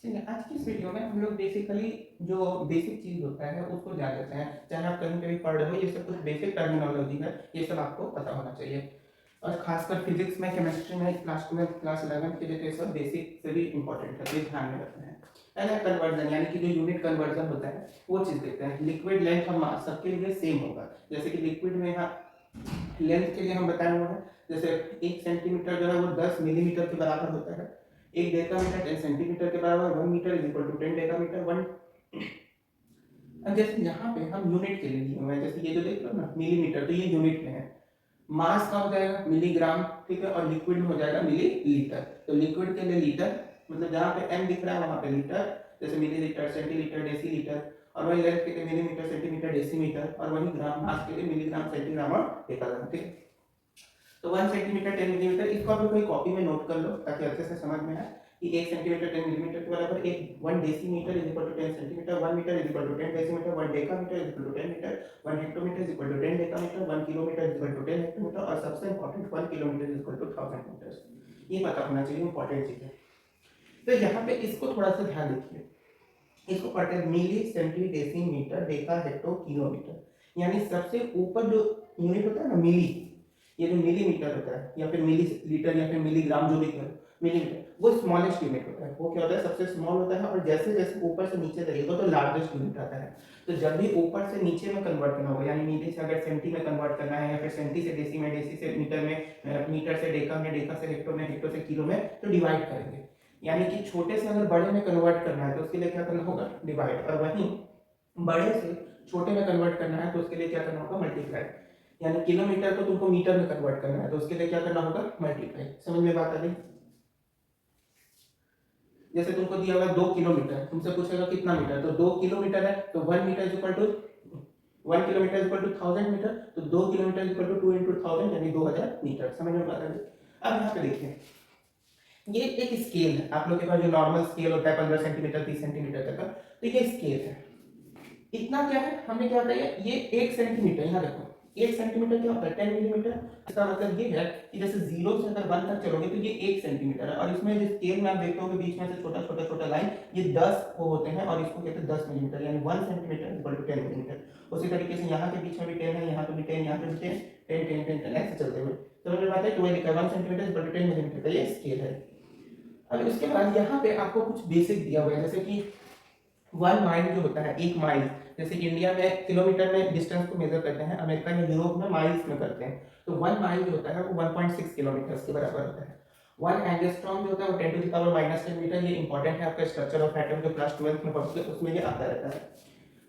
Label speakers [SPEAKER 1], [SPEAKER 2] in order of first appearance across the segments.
[SPEAKER 1] चलिए, आज की इस वीडियो में हम लोग बेसिकली जो बेसिक चीज़ होता है उसको जान लेते हैं। चाहे आप कहीं पे भी पढ़ रहे हो, ये सब कुछ बेसिक टर्मिनोलॉजी है, ये सब आपको पता होना चाहिए। और खासकर फिजिक्स में, केमिस्ट्री में, क्लास 12 क्लास 11 के लिए तो ये सब बेसिक से भी इंपॉर्टेंट है, तो ये ध्यान में रखना है। पहला कन्वर्जन, यानी कि जो यूनिट कन्वर्जन होता है वो चीज़ देखते हैं। लिक्विड लेंथ और मास सबके लिए सेम होगा। जैसे कि लिक्विड में यहाँ लेंथ के लिए हम बताए हुए हैं, जैसे 1 सेंटीमीटर जो है वो 10 मिलीमीटर के बराबर होता है। 1 डेकामीटर 10 सेंटीमीटर के बराबर, 1 metre is equal to 10 decametre. 1 अब जैसे यहाँ पे हम यूनिट के लिए लिए हुए हैं, जैसे ये जो देख रहे हो ना मिलीमीटर, तो ये यूनिट में है। मास का हो जाएगा मिलीग्राम, ठीक है, और लिक्विड में हो जाएगा मिलीलीटर। तो लिक्विड के लिए लीटर, मतलब जहाँ पे m दिख रहा है वहाँ पे लीटर, जैसे मिलीलीटर, सेंटीलीटर, डेसीलीटर। और वही लेंथ के लिए मिलीमीटर, सेंटीमीटर, डेसीमीटर। और वही ग्राम, मास के लिए मिलीग्राम, सेंटीग्राम और डेकाग्राम, ठीक है। तो 1 सेंटीमीटर 10 मिलीमीटर, इसको आप कोई कॉपी में नोट कर लो ताकि अच्छे से समझ में आए कि 1 सेंटीमीटर 10 मिलीमीटर के बराबर 1 decimetre is equal to 10 centimetre, 1 metre is equal to 10 decimetre, 1 decametre is equal to 10 metre, 1 hectometre is equal to 10 decametre, 1 kilometre is equal to 10 hectometre, और सबसे important 1 kilometre is equal to 1000 metre. ये पता होना चाहिए, important चीज है। तो यहाँ पे इसको थोड़ा सा ध्यान रखिए। इसको पढ़ते हैं milli, centi, decimeter, deca, hecto, kilometer. यानी सबसे ऊपर जो यूनिट होता है ना मिली, ये जो मिलीमीटर होता है या फिर मिली लीटर या फिर मिलीग्राम, जो भी करो, मिलीमीटर वो स्मॉलेस्ट यूनिट होता है। वो क्या होता है, सबसे स्मॉल होता है। और जैसे जैसे ऊपर से नीचे जाइएगा तो लार्जेस्ट यूनिट आता है। तो जब भी ऊपर से नीचे में कन्वर्ट करना होगा, यानी मिली से अगर सेंटी में कन्वर्ट करना है, या फिर सेंटी से डेसी में, डेसी से मीटर में, मीटर से डेका में, डेका से हेक्टो में, हेक्टो से किलो में, तो डिवाइड करेंगे। यानी कि छोटे से अगर बड़े में कन्वर्ट करना है तो उसके लिए क्या करना होगा, डिवाइड। और वहीं बड़े से छोटे में कन्वर्ट करना है तो उसके लिए क्या करना होगा, मल्टीप्लाई। यानी किलोमीटर को तुमको मीटर में कन्वर्ट करना है तो उसके लिए क्या करना होगा, मल्टीप्लाई। समझ में बात आ गई। जैसे तुमको दिया होगा 2 किलोमीटर, तुमसे पूछेगा कितना मीटर, तो 2 किलोमीटर है तो 1 metre is equal to 1 kilometre is equal to 1000 metre. तो 2 kilometre is equal to 2 into 1000 यानी 2000 मीटर। समझ में बात आ गई। अब यहाँ पे देखिए, ये एक स्केल है। आप लोग के पास जो नॉर्मल स्केल होता है 15 सेंटीमीटर 30 सेंटीमीटर तक का, तो ये स्केल है। इतना क्या है, हमने क्या बताया, ये 1 सेंटीमीटर, यहाँ देखो 1 सेंटीमीटर क्या होता है, 10 मिलीमीटर। इसका मतलब ये है कि जैसे 0 से अगर 1 तक चलोगे तो ये 1 सेंटीमीटर है। और इसमें जो स्केल में आप देखते हो बीच में से छोटा छोटा छोटा लाइन, ये 10 वो होते हैं, और इसको कहते हैं 10 मिलीमीटर, यानी 1 सेंटीमीटर इक्वल टू 10 मिलीमीटर। उसी तरीके से यहाँ के बीच में भी 10 है, यहाँ पे भी 10, यहाँ पे भी 10, 10 10 10 10 ऐसे चलते हुए। तो मुझे बात है 12 1 सेंटीमीटर इक्वल टू 10 मिलीमीटर का ये स्केल है। अब इसके बाद यहाँ पे आपको कुछ बेसिक दिया हुआ है, जैसे कि 1 माइल जो होता है, 1 माइल, जैसे इंडिया में किलोमीटर में डिस्टेंस को मेजर करते हैं, अमेरिका में, यूरोप में माइल्स में करते हैं। तो 1 माइल जो होता है वो 1.6 किलोमीटर के बराबर होता है। 1 एंगस्ट्रॉम जो होता है वो 10 टू द पावर -10 मीटर। ये इंपॉर्टेंट है आपका स्ट्रक्चर ऑफ एटम जो क्लास 12 में पढ़ोगे उसमें ये आता रहता है।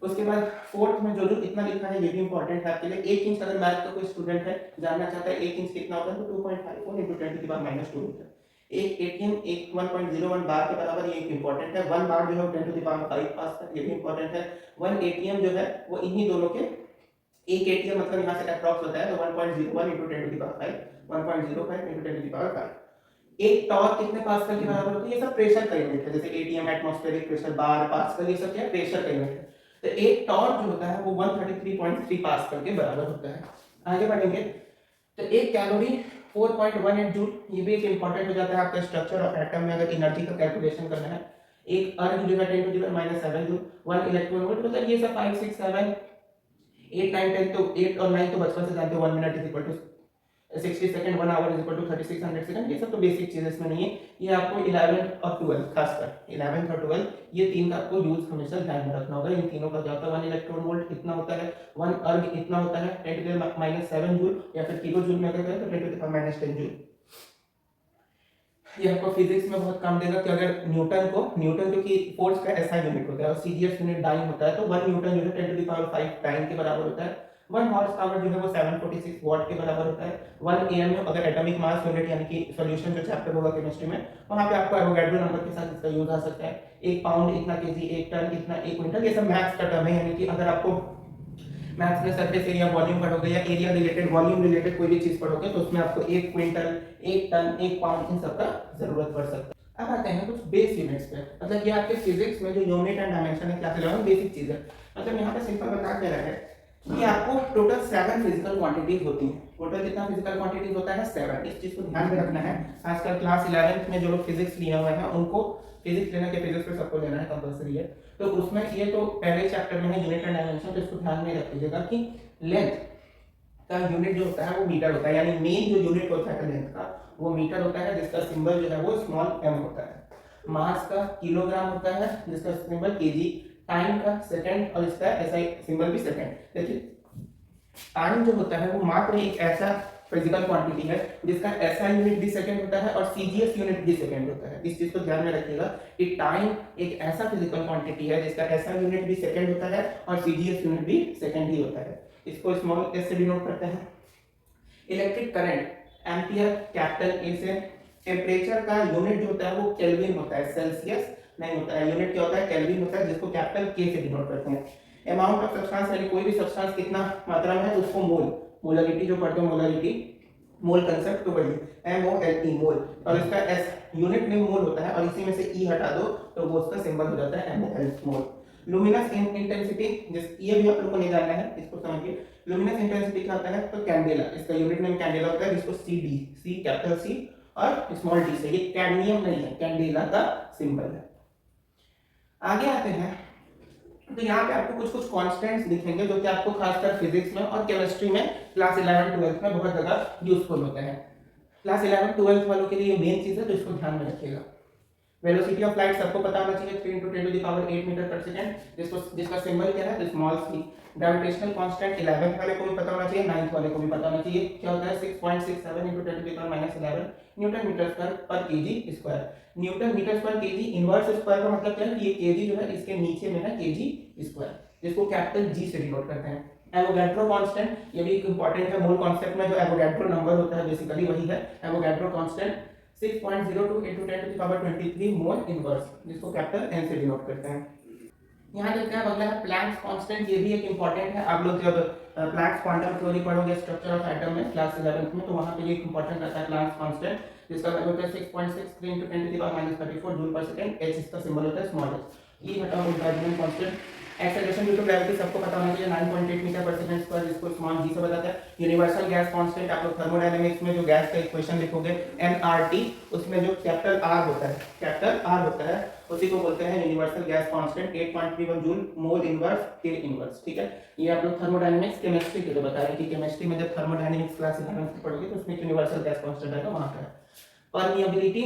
[SPEAKER 1] उसके बाद फोर्थ में जो जो इतना लिखा है ये भी इंपॉर्टेंट है आपके लिए। 1 इंच, अगर मैथ का कोई स्टूडेंट है जानना चाहता है 1 इंच कितना होता है, तो 2.54 into 10 to the power -2 metre. एक एटीएम एक 1.01 बार के बराबर, ये एक इंपॉर्टेंट है। 1 बार जो है 10 टू द पावर 5 पास्कल, ये भी इंपॉर्टेंट है। 1 एटीएम जो है वो इन्हीं दोनों के, एक एटीएम मतलब यहाँ से अप्रॉक्स होता है, तो 1.01 into 10 to the power 5, 1.05 into 10 to the power 5। एक टॉर्क कितने पास्कल के बराबर होती है, ये सब प्रेशर का यूनिट है। जैसे एटीएम, एटमॉस्फेरिक प्रेशर, बार, पास्कल, ये सब क्या है, प्रेशर का यूनिट है। तो एक टॉर्क जो होता है वो 133.3 पास्कल के बराबर होता है। आगे बढ़ेंगे तो एक कैलोरी 4.18 जूल, ये भी एक इंपॉर्टेंट हो जाता है आपका स्ट्रक्चर ऑफ एटम में अगर एनर्जी का कैलकुलेशन करना है। एक अर्ग जो है 10 to the power -7 joule. 1 electron volt, मतलब ये सब 5 6 7 8 9 10, तो 8 और 9 तो बचपन से जानते हो। 1 minute is equal to 60 second, 1 hour is equal to 3600 second. ये सब तो बेसिक चीजें इसमें नहीं है। ये आपको 11 और 12, खासकर 11 और 12, ये तीन का आपको यूज हमेशा ध्यान में रखना होगा। इन तीनों का क्या होता है, 1 इलेक्ट्रॉन वोल्ट कितना होता है, 1 अर्ग इतना होता है 10 टू द -7 जूल, या फिर किलो जूल में अगर करें तो 10 टू द पावर -10 जूल। ये आपको फिजिक्स में बहुत काम देगा कि अगर न्यूटन क्योंकि फोर्स का ऐसा यूनिट होता है और सीजीएस यूनिट डाइन होता है, तो 1 न्यूटन जो है 10 टू द पावर 5 डाइन के बराबर होता है। 1 हॉर्स पावर जो है वो 746 वॉट के बराबर होता है। 1 एएमयू अगर एटॉमिक मास यूनिट, यानी कि सॉल्यूशन जो चैप्टर होगा केमिस्ट्री में, वहां पे आपको एवोगाड्रो नंबर के साथ इसका यूज आ सकता है। 1 पाउंड इतना केजी, 1 टन इतना, 1 क्विंटल, ये सब मैथ्स का टर्म है। यानी कि अगर आपको मैथ्स में सरफेस एरिया वॉल्यूम पढ़ोगे या एरिया रिलेटेड वॉल्यूम रिलेटेड कोई भी चीज पढ़ोगे तो उसमें आपको 1 क्विंटल, 1 टन, 1 पाउंड इन सब का जरूरत पड़ सकता है। अब आते हैं कुछ बेस यूनिट्स पे, मतलब ये आपके फिजिक्स में जो यूनिट एंड डायमेंशन है क्लास 11 बेसिक चीज है। मतलब यहाँ पे सिंपल बता के रहा है कि आपको टोटल 7 फिजिकल क्वांटिटीज होती हैं। टोटल कितना फिजिकल क्वांटिटीज होता है, 7। इस चीज को ध्यान में रखना है, खासकर क्लास 11 में जो लोग फिजिक्स लिए हुए हैं उनको फिजिक्स लेना कि फिजिक्स पे सबको लेना है, कंपलसरी है। तो उसमें ये तो पहले चैप्टर में है यूनिट एंड डायमेंशन, तो इसको ध्यान में रख लीजिएगा कि लेंथ का यूनिट जो होता है वो मीटर होता है, यानी मेन जो यूनिट होता है लेंथ का वो मीटर होता है, जिसका सिंबल जो है वो स्मॉल m होता है। मास का किलोग्राम होता है, जिसका सिंबल केजी। टाइम का सेकंड, और इसका ऐसा सिंबल भी सेकंड। देखिए टाइम जो होता है वो मात्र एक ऐसा फिजिकल क्वांटिटी है जिसका एसआई यूनिट भी सेकंड होता है और सीजीएस यूनिट भी सेकंड होता है। इस चीज को ध्यान में रखिएगा कि टाइम एक ऐसा फिजिकल क्वांटिटी है जिसका एसआई यूनिट भी सेकंड होता है और सीजीएस यूनिट भी सेकंड ही होता है। इसको स्मॉल एस से डिनोट करते हैं। Electric current ampere capital A से। टेम्परेचर का यूनिट जो होता है वो केल्विन होता है, सेल्सियस नहीं होता है। यूनिट क्या होता है? केल्विन होता है, जिसको कैपिटल के से डिनोट करते हैं। अमाउंट ऑफ सब्सटेंस, यानी कोई भी सब्सटेंस कितना मात्रा में है उसको मोल, मोलरिटी जो पढ़ते हो मोलरिटी, मोल कंसेप्ट तो बढ़िए MOLE मोल, और इसका S यूनिट में मोल होता है और इसी में से E हटा दो तो वो उसका सिंबल हो जाता है MOL मोल। लुमिनस इंटेंसिटी, ये भी आप लोगों को नहीं जानना है, इसको समझिए। लुमिनस इंटेंसिटी क्या होता है? तो कैंडेला, इसका यूनिट नेम कैंडेला होता है, जिसको CD, C कैपिटल C और स्मॉल d से, ये कैडमियम नहीं है, कैंडेला का सिंबल है। आगे आते हैं तो यहाँ पे आपको कुछ कुछ कॉन्स्टेंट्स दिखेंगे जो कि आपको खासकर फिजिक्स में और केमिस्ट्री में क्लास 11 12 में बहुत ज्यादा यूजफुल होते हैं। क्लास 11 12 वालों के लिए ये मेन चीज है, तो इसको ध्यान में रखिएगा। वेलोसिटी ऑफ लाइट सबको पता होना चाहिए, 3 × 10⁸ मीटर पर सेकंड, जिसका सिंबल क्या है? Small c। Gravitational constant 11th वाले को भी पता होना चाहिए, 9th वाले को भी पता होना चाहिए। क्या होता है? 6.67 × 10⁻11 न्यूटन मीटर स्क्वायर पर KG square. Newton metre square KG inverse square का मतलब क्या है कि ये केजी जो है इसके नीचे में है केजी स्क्वायर, जिसको कैपिटल G से डिनोट करते हैं। एवोगैड्रो कांस्टेंट, ये भी एक इंपॉर्टेंट है। मोल कांसेप्ट में जो एवोगैड्रो नंबर होता है बेसिकली वही है एवोगैड्रो कांस्टेंट। 6.02 × 10⁻23 मोल इनवर्स, जिसको कैपिटल N से डिनोट करते हैं। यहाँ देखते हैं अगला है प्लैंक्स कांस्टेंट, ये भी एक इंपॉर्टेंट है। आप लोग जब प्लैंक्स क्वांटम थ्योरी पढ़ोगे स्ट्रक्चर ऑफ एटम में क्लास 11th में, तो वहाँ पे ये इंपॉर्टेंट रहता है प्लैंक्स कांस्टेंट, जिसका वैल्यू होता है 6.63 × 10⁻34 जूल पर सेकंड। h इसका सिंबल होता है स्मॉल h। e हटाओ Boltzmann constant. Acceleration due to gravity सबको पता होना चाहिए, 9.8 मीटर पर सेकंड स्क्वायर, जिसको स्मॉल g से बताते हैं। यूनिवर्सल गैस कांस्टेंट, आप लोग थर्मोडायनामिक्स में जो गैस का इक्वेशन लिखोगे nRT, उसमें जो कैपिटल R होता है, कैपिटल R होता है, उसी को बोलते हैं universal gas constant. 8.31 joule mole inverse K inverse. ठीक है, ये आप लोग थर्मोडायनामिक्स केमिस्ट्री के लिए बता रहे हैं कि केमिस्ट्री में जब थर्मोडायनामिक्स क्लास 11th पढ़ोगे तो उसमें यूनिवर्सल गैस कांस्टेंट आएगा, वहां का है। परमिएबिलिटी,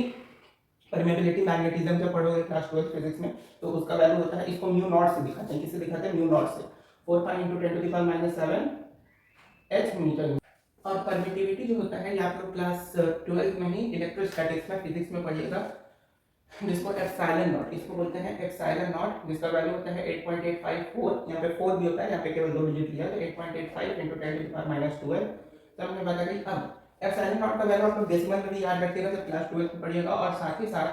[SPEAKER 1] परमिएबिलिटी मैग्नेटिज्म जब पढ़ोगे क्लास 12 फिजिक्स में, तो उसका वैल्यू होता है, इसको म्यू नॉट से दिखाते हैं। किससे दिखाते हैं? म्यू नॉट से। 4 × 10⁻7 h मीटर। और परमिटिविटी जो होता है ये आप लोग क्लास 12 में ही इलेक्ट्रोस्टैटिक्स में फिजिक्स में पढ़िएगा, जिसको एप्सिलॉन नॉट, इसको बोलते हैं एप्सिलॉन नॉट, जिसका वैल्यू होता है 8.854। यहाँ पे 4 भी होता है, यहाँ पे केवल 2 डिजिट लिया तो 8.85 × 10⁻12। तब हमें पता गई। अब एप्सिलॉन नॉट का वैल्यू आप लोग डेसिमल में भी याद रखिएगा जब क्लास 12 में पढ़िएगा, और साथ ही साथ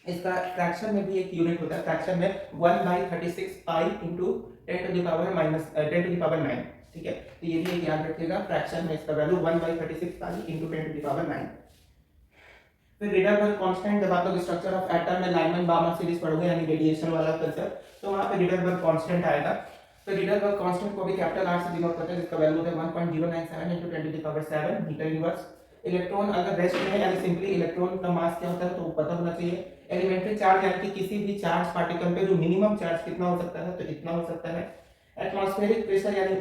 [SPEAKER 1] इसका फ्रैक्शन में भी एक यूनिट होता है। फ्रैक्शन में 1/36 पाई × 10⁻9। ठीक है, तो ये भी एक याद रखिएगा, फ्रैक्शन में इसका वैल्यू 1/36 पाई × 10⁻9। फिर रिडरबर्ग कांस्टेंट, जब आप लोग स्ट्रक्चर ऑफ एटम में लाइमन बार्मर सीरीज पढ़ोगे यानी रेडिएशन वाला कंसेप्ट, तो वहां पे रिडरबर्ग कांस्टेंट आएगा। तो रिडरबर्ग कांस्टेंट को भी कैपिटल R से डिनोट करते हैं, जिसका वैल्यू है 1.097 × 10⁻7 मीटर इनवर्स। इलेक्ट्रॉन अगर रेस्ट में है यानी सिंपली इलेक्ट्रॉन का मास क्या होता है तो पता होना चाहिए। एलिमेंट्री चार्ज यानी कि किसी भी चार्ज पार्टिकल पे जो मिनिमम चार्ज कितना हो सकता है, तो इतना हो सकता है। एटमॉस्फेरिक प्रेशर यानी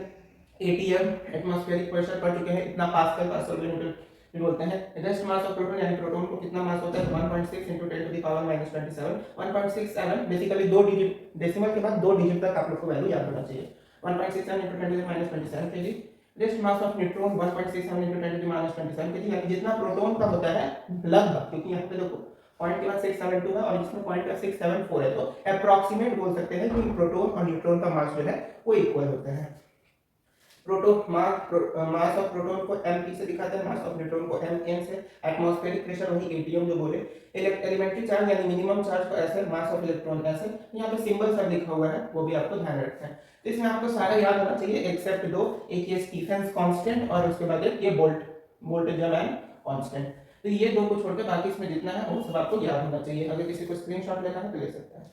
[SPEAKER 1] ATM, एटमॉस्फेरिक प्रेशर पढ़ चुके हैं, इतना पास्कल का सोलवेंट बोलते हैं। रेस्ट मास ऑफ प्रोटॉन यानी प्रोटॉन को कितना मास होता है, 1.6 × 10⁻27। 1.67 बेसिकली 2 डिजिट, डेसिमल के बाद 2 डिजिट तक आप लोग को वैल्यू याद होना चाहिए। 1.67 × 10⁻27 kg। Rest mass of neutron 1.67 × 10⁻27 kg, यानी जितना प्रोटॉन का होता है लगभग, क्योंकि यहाँ पे देखो पॉइंट के बाद 672 है और इसमें पॉइंट का 674 है, तो अप्रॉक्सीमेट बोल सकते हैं कि प्रोटॉन और न्यूट्रॉन का मास जो है वो इक्वल होता है। मास ऑफ प्रोटॉन को m से दिखाते हैं, मास ऑफ न्यूट्रॉन को m से। एटमॉस्फेरिक प्रेशर वही ATM जो बोले। एलिमेंट्री चार्ज यानी मिनिमम चार्ज को ऐसे, मास ऑफ इलेक्ट्रॉन ऐसे। यहाँ पे सिंबल सब लिखा हुआ है, वो भी आपको ध्यान रखना है। तो इसमें आपको सारा याद होना चाहिए एक्सेप्ट 2, एक ये स्टीफेंस कांस्टेंट और उसके बाद ये बोल्ट्जमैन कांस्टेंट। तो ये 2 को छोड़कर बाकी इसमें जितना है वो सब आपको याद होना चाहिए। अगर किसी को स्क्रीनशॉट लेना है तो ले सकता है।